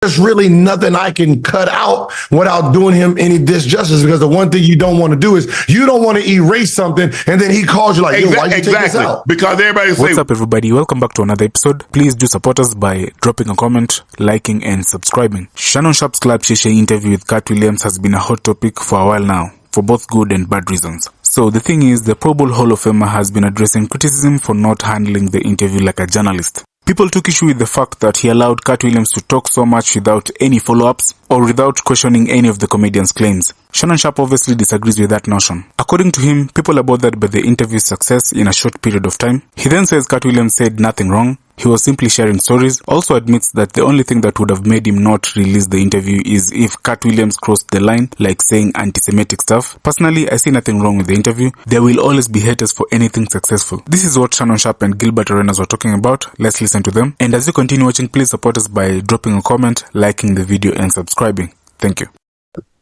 there's really nothing I can cut out without doing him any disjustice, because the one thing you don't want to do is you don't want to erase something and then he calls you like, yo, why you take this out? Because everybody say, what's up, everybody? Welcome back to another episode. Please do support us by dropping a comment, liking, and subscribing. Shannon Sharpe's Club Shisha interview with Katt has been a hot topic for a while now, for both good and bad reasons. So the thing is, the Pro Bowl Hall of Famer has been addressing criticism for not handling the interview like a journalist. People took issue with the fact that he allowed Katt to talk so much without any follow-ups or without questioning any of the comedian's claims. Shannon Sharpe obviously disagrees with that notion. According to him, people are bothered by the interview's success in a short period of time. He then says Katt said nothing wrong. He was simply sharing stories. Also admits that the only thing that would have made him not release the interview is if Katt crossed the line, like saying anti-Semitic stuff. Personally, I see nothing wrong with the interview. There will always be haters for anything successful. This is what Shannon Sharpe and Gilbert Arenas were talking about. Let's listen to them. And as you continue watching, please support us by dropping a comment, liking the video, and subscribing. Thank you.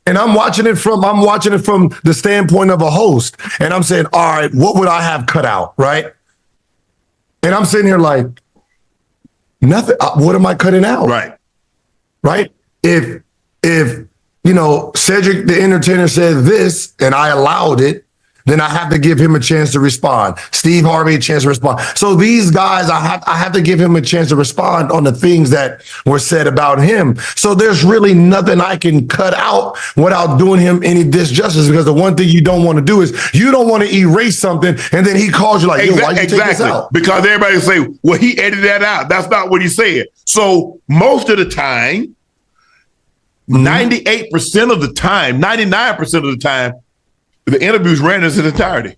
And I'm watching it from the standpoint of a host. And I'm saying, all right, what would I have cut out, right? And I'm sitting here like, nothing. What am I cutting out? Right. If Cedric the Entertainer said this and I allowed it, then I have to give him a chance to respond. Steve Harvey a chance to respond. So these guys, I have to give him a chance to respond on the things that were said about him. So there's really nothing I can cut out without doing him any disjustice, because the one thing you don't want to do is you don't want to erase something and then he calls you like, yo, why you take this out? Because everybody say, well, he edited that out. That's not what he said. So most of the time, 98% of the time, 99% of the time, the interviews ran in its entirety.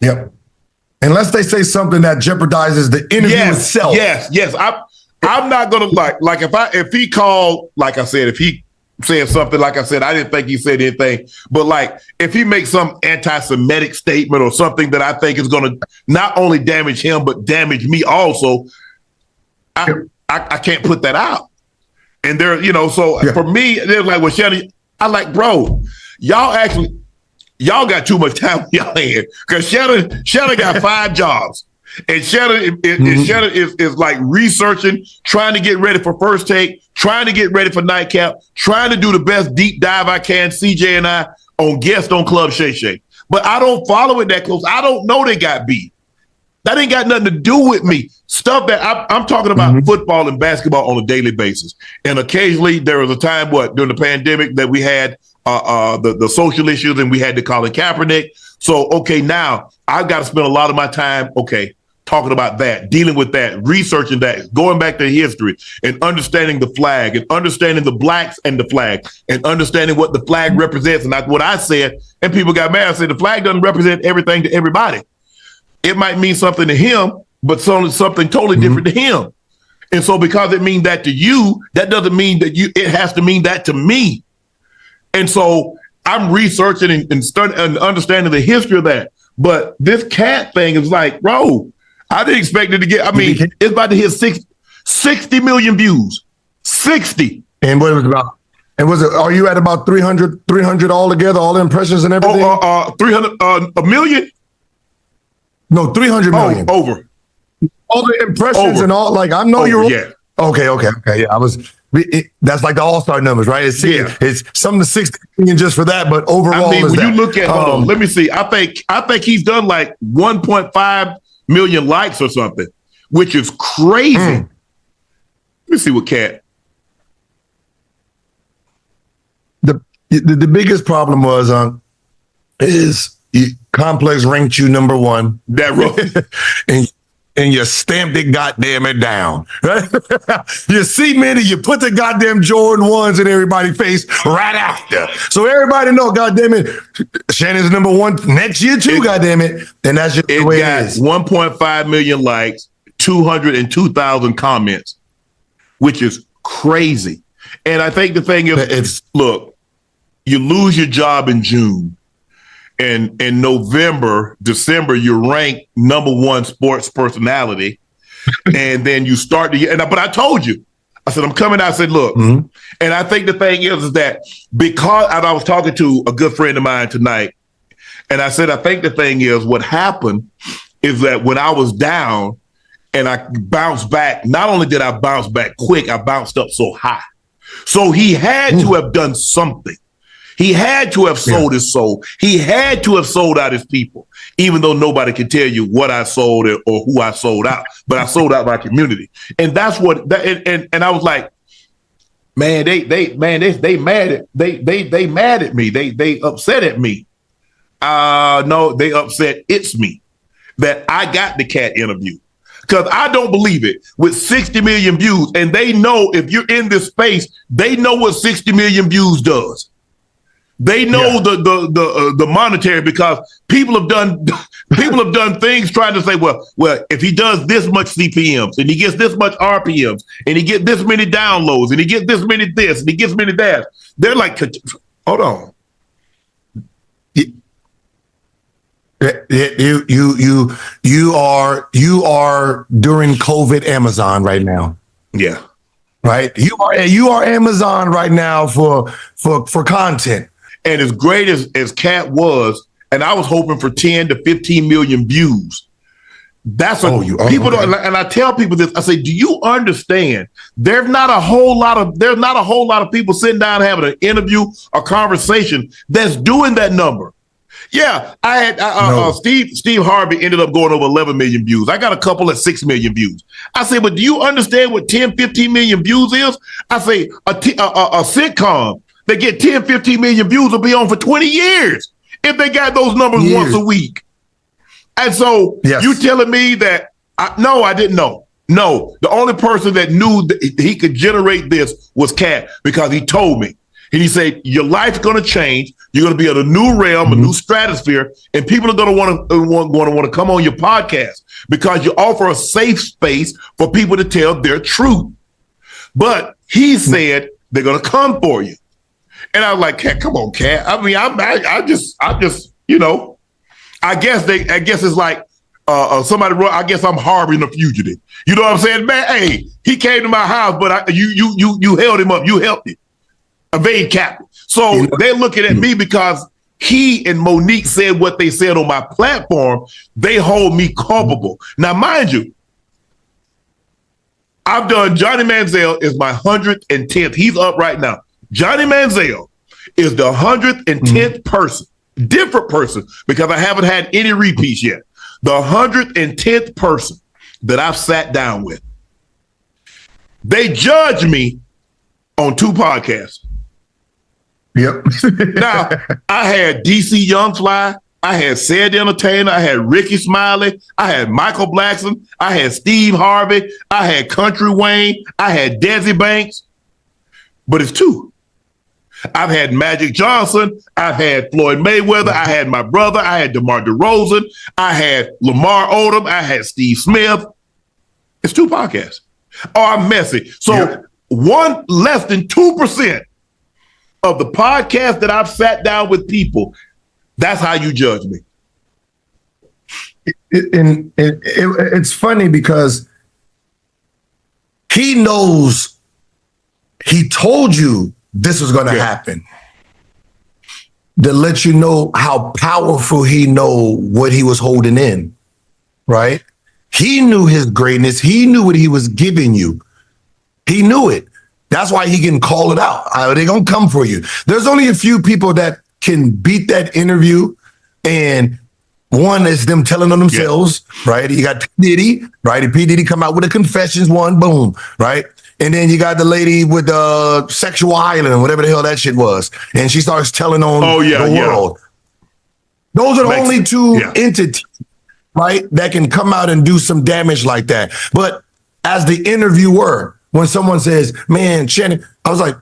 Yep. Unless they say something that jeopardizes the interview itself. Yes. I'm not gonna like if he called, like I said, if he said something, like I said, I didn't think he said anything, but like if he makes some anti-Semitic statement or something that I think is gonna not only damage him but damage me also, I can't put that out. And there, for me, they're like, well, Shannon, I like, bro, y'all got too much time on y'all hand, because Shannon got 5 jobs, and Shannon is like researching, trying to get ready for First Take, trying to get ready for Nightcap, trying to do the best deep dive I can, CJ and I, on guest on Club Shay Shay. But I don't follow it that close. I don't know they got beat. That ain't got nothing to do with me. Stuff that I'm talking about football and basketball on a daily basis. And occasionally there was a time, during the pandemic, that we had the social issues, and we had to Colin Kaepernick. So, now I've got to spend a lot of my time, talking about that, dealing with that, researching that, going back to history and understanding the flag and understanding the blacks and the flag and understanding what the flag represents. And that's what I said. And people got mad. I said, the flag doesn't represent everything to everybody. It might mean something to him, but something totally different to him. And so because it means that to you, that doesn't mean that it has to mean that to me. And so I'm researching and studying and understanding the history of that. But this Katt thing is like, bro, I didn't expect it to get, it's about to hit 60 million views. 60. And what it was about? And are you at about 300 all together, all the impressions and everything? 300, a million? No, 300 million. Over. All the impressions and all, like, I know you're. Yeah. Okay. Yeah, that's like the all-star numbers, right? It's something to 60 million just for that, but overall, when you look at, hold on, let me see. I think he's done like 1.5 million likes or something, which is crazy. Let me see what Katt. The biggest problem was is Complex ranked you number 1. That right. and you stamped it, goddamn it, down. Right? You cemented, you put the goddamn Jordan 1s in everybody's face right after. So everybody know, goddamn it, Shannon's number 1 next year too, goddamn it. And that's just the way it is. 1.5 million likes, 202,000 comments, which is crazy. And I think the thing is, look, you lose your job in June. And in November, December, you're ranked number 1 sports personality. And then you start but I told you, I said, I'm coming out. I said, look, and I think the thing is that because I was talking to a good friend of mine tonight, and I said, I think the thing is what happened is that when I was down and I bounced back. Not only did I bounce back quick, I bounced up so high. So he had to have done something. He had to have sold his soul. He had to have sold out his people, even though nobody can tell you what I sold or who I sold out. But I sold out my community, and that's what. And I was like, man, they mad at me. They upset at me. No, they upset. It's me that I got the Katt interview. Because I don't believe it. With 60 million views, and they know if you're in this space, they know what 60 million views does. They know the monetary, because people have done things trying to say, well, if he does this much CPMs and he gets this much RPMs and he gets this many downloads and he gets this many this and he gets many that, they're like, hold on. You are during COVID Amazon right now. Yeah. Right. You are Amazon right now for content. And as great as Katt was, and I was hoping for 10 to 15 million views. That's people don't, and I tell people this. I say, do you understand? There's not a whole lot of people sitting down having an interview, a conversation that's doing that number. Yeah, I had Steve Harvey ended up going over 11 million views. I got a couple at 6 million views. I say, but do you understand what 10, 15 million views is? I say a sitcom that get 10, 15 million views will be on for 20 years if they got those numbers once a week. And so you telling me that, I didn't know. No, the only person that knew that he could generate this was Katt, because he told me. And he said, your life's going to change. You're going to be in a new realm, a new stratosphere, and people are going to want to come on your podcast because you offer a safe space for people to tell their truth. But he said they're going to come for you. And I was like, Katt, come on, Katt. I mean, I just, you know, I guess it's like somebody wrote, I guess I'm harboring a fugitive. You know what I'm saying? Man, hey, he came to my house, but you held him up. You helped him. Evade cap. So they're looking at me because he and Monique said what they said on my platform. They hold me culpable. Now, mind you, I've done Johnny Manziel is my 110th. He's up right now. Johnny Manziel is the 110th person, different person, because I haven't had any repeats yet. The 110th person that I've sat down with. They judge me on 2 podcasts. Yep. Now, I had DC Youngfly, I had Said the Entertainer, I had Ricky Smiley, I had Michael Blackson, I had Steve Harvey, I had Country Wayne, I had Desi Banks, but it's 2. I've had Magic Johnson, I've had Floyd Mayweather, I had my brother, I had DeMar DeRozan, I had Lamar Odom, I had Steve Smith. It's 2 podcasts. Oh, I'm messy. So one less than 2% of the podcast that I've sat down with people, that's how you judge me. It's funny because he knows, he told you this was going to happen. To let you know how powerful he know what he was holding in, right? He knew his greatness. He knew what he was giving you. He knew it. That's why he can call it out. They're going to come for you. There's only a few people that can beat that interview. And one is them telling on themselves, right? You got P. Diddy, right? P. Diddy come out with a confessions one, boom, right? And then you got the lady with the sexual island, whatever the hell that shit was. And she starts telling on the world. Those are the only 2 entities, right, that can come out and do some damage like that. But as the interviewer, when someone says, man, Shannon, I was like,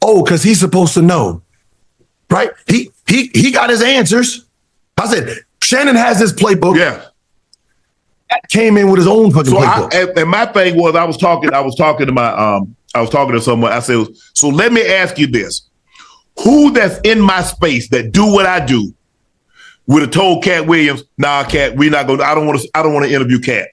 oh, because he's supposed to know, right? He got his answers. I said, Shannon has his playbook. Yeah. That came in with his own fucking playbook. And my thing was, I was talking to someone. I said, so let me ask you this. Who that's in my space that do what I do would have told Katt Williams, nah, Katt, we're not going, I don't want to interview Katt.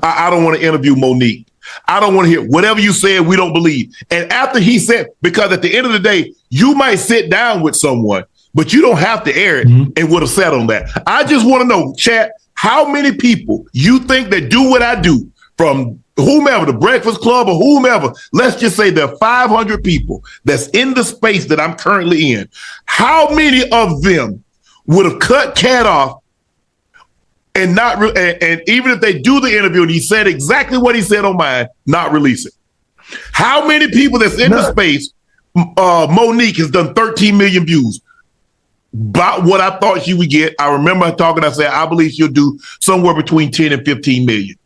I don't want to interview Monique. I don't want to hear whatever you said, we don't believe. And after he said, because at the end of the day, you might sit down with someone, but you don't have to air it and would have sat on that. I just want to know, chat, how many people you think that do what I do from whomever, the Breakfast Club or whomever, let's just say there are 500 people that's in the space that I'm currently in. How many of them would have cut Katt off and not, and even if they do the interview and he said exactly what he said on mine, not release it? How many people that's in the space, Monique has done 13 million views. About what I thought she would get. I remember talking, I said, I believe she'll do somewhere between 10 and 15 million.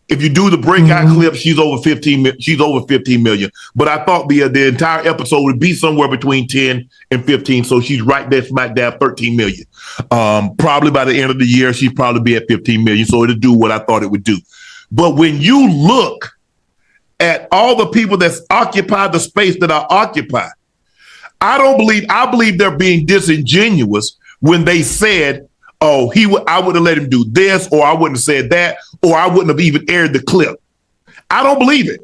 If you do the breakout clip, she's over 15. She's over 15 million. But I thought the entire episode would be somewhere between 10 and 15. So she's right there, smack dab, 13 million. Probably by the end of the year, she'd probably be at 15 million. So it'll do what I thought it would do. But when you look at all the people that's occupied the space that are occupied, I believe they're being disingenuous when they said, oh, I would have let him do this, or I wouldn't have said that, or I wouldn't have even aired the clip. I don't believe it.